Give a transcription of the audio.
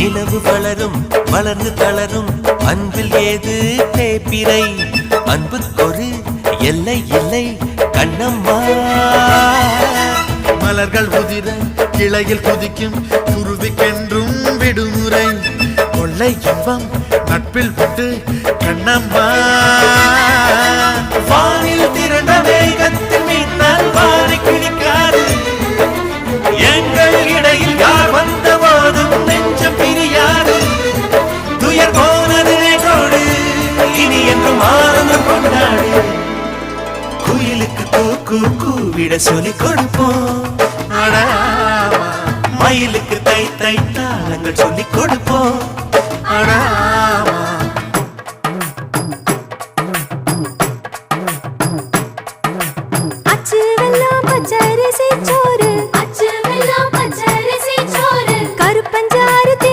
நிலவு வளரும் வளர்ந்து தளரும் அன்பில் ஏது தேப்பிரை அன்புக்கொரு எல்லை இல்லை கண்ணம்மா மலர்கள் உதிர கிளையில் குதிக்கும் குருவிக்கென்றும் விடுமுறை கொள்ளை இன்பம் நட்பில் விட்டு கண்ணம்மா வானில் திரண்ட வேகத்தில் மீட்டால் வாரி கிழிக்காது எங்கள் இடையில் யார் வந்த போதும் நெஞ்சம் பிரியாது துயர் போனது நேற்றோடு இனி என்றும் ஆனந்தம் கொண்டாடு குயிலுக்கு கூக்கு கூவிட சொல்லிக் கொடுப்போம் மயிலுக்கு தை தை தாளங்கள் சொல்லிக் கொடுப்போம்